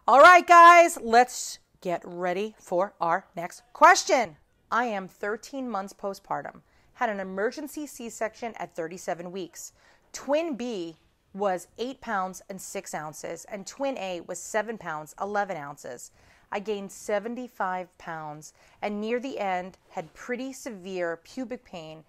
All right, guys, let's get ready for our next question. I am 13 months postpartum, had an emergency C-section at 37 weeks. Twin B was 8 pounds and 6 ounces, and twin A was 7 pounds, 11 ounces. I gained 75 pounds and near the end had pretty severe pubic pain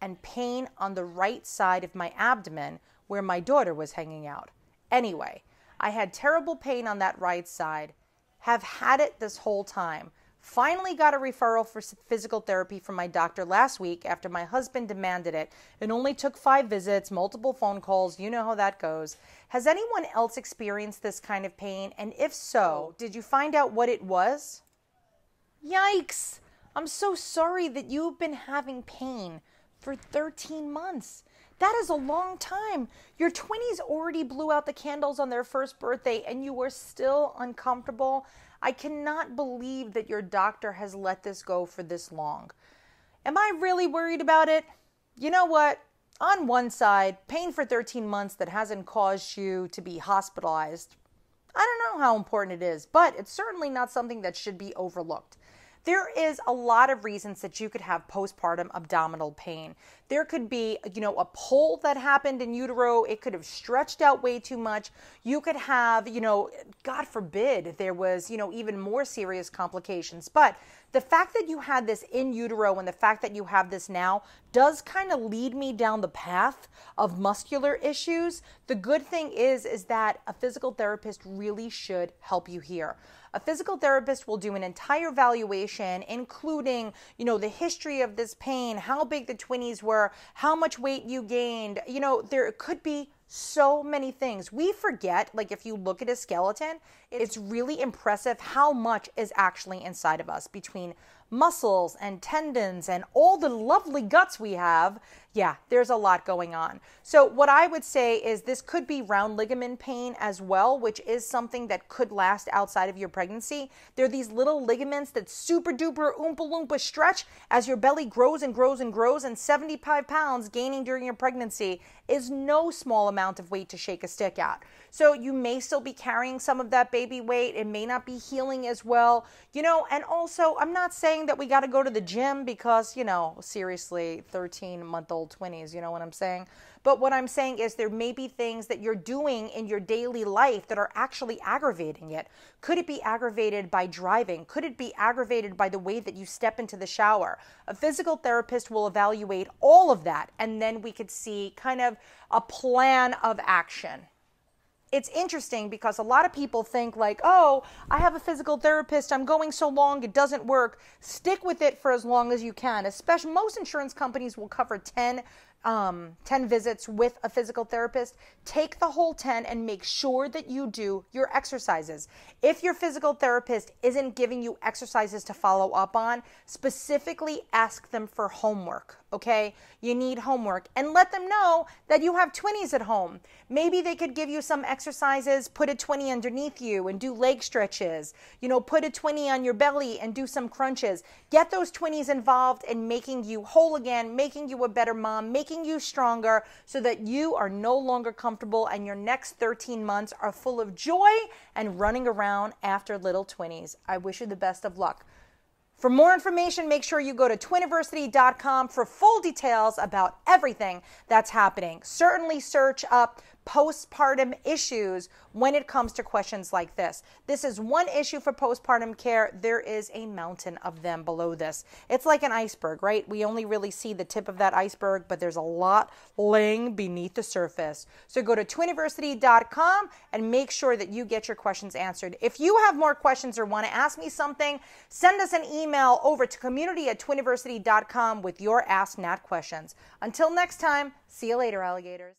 and pain on the right side of my abdomen where my daughter was hanging out. Anyway, I had terrible pain on that right side, have had it this whole time. Finally got a referral for physical therapy from my doctor last week after my husband demanded it. It only took 5 visits, multiple phone calls. You know how that goes. Has anyone else experienced this kind of pain? And if so, did you find out what it was? Yikes! I'm so sorry that you've been having pain for 13 months. That is a long time. Your 20s already blew out the candles on their first birthday and you were still uncomfortable. I cannot believe that your doctor has let this go for this long. Am I really worried about it? You know what? On one side, pain for 13 months that hasn't caused you to be hospitalized. I don't know how important it is, but it's certainly not something that should be overlooked. There is a lot of reasons that you could have postpartum abdominal pain. There could be, a pull that happened in utero. It could have stretched out way too much. You could have, God forbid, there was, even more serious complications. But the fact that you had this in utero and the fact that you have this now does kind of lead me down the path of muscular issues. The good thing is that a physical therapist really should help you here. A physical therapist will do an entire evaluation, including, the history of this pain, how big the twinnies were, how much weight you gained. There could be so many things. We forget, like if you look at a skeleton, it's really impressive how much is actually inside of us between muscles and tendons and all the lovely guts we have. Yeah, there's a lot going on. So what I would say is this could be round ligament pain as well, which is something that could last outside of your pregnancy. There are these little ligaments that super duper oompa loompa stretch as your belly grows and grows and grows, and 75 pounds gaining during your pregnancy is no small amount of weight to shake a stick at. So you may still be carrying some of that baby weight. It may not be healing as well, and also I'm not saying that we got to go to the gym because, seriously, 13-month-old twinnies, you know what I'm saying? But what I'm saying is there may be things that you're doing in your daily life that are actually aggravating it. Could it be aggravated by driving? Could it be aggravated by the way that you step into the shower? A physical therapist will evaluate all of that, and then we could see kind of a plan of action. It's interesting because a lot of people think like, oh, I have a physical therapist, I'm going so long, it doesn't work. Stick with it for as long as you can. Especially most insurance companies will cover 10 visits with a physical therapist. Take the whole 10 and make sure that you do your exercises. If your physical therapist isn't giving you exercises to follow up on, specifically ask them for homework, okay? You need homework, and let them know that you have twinnies at home. Maybe they could give you some exercises, put a 20 underneath you and do leg stretches, put a 20 on your belly and do some crunches. Get those twinnies involved in making you whole again, making you a better mom, making you stronger so that you are no longer comfortable and your next 13 months are full of joy and running around after little twinnies. I wish you the best of luck. For more information, make sure you go to twiniversity.com for full details about everything that's happening. Certainly search up postpartum issues when it comes to questions like this. This is one issue for postpartum care. There is a mountain of them below this. It's like an iceberg, right? We only really see the tip of that iceberg, but there's a lot laying beneath the surface. So go to twiniversity.com and make sure that you get your questions answered. If you have more questions or want to ask me something, send us an email over to community@twiniversity.com with your Ask Nat questions. Until next time, see you later, alligators.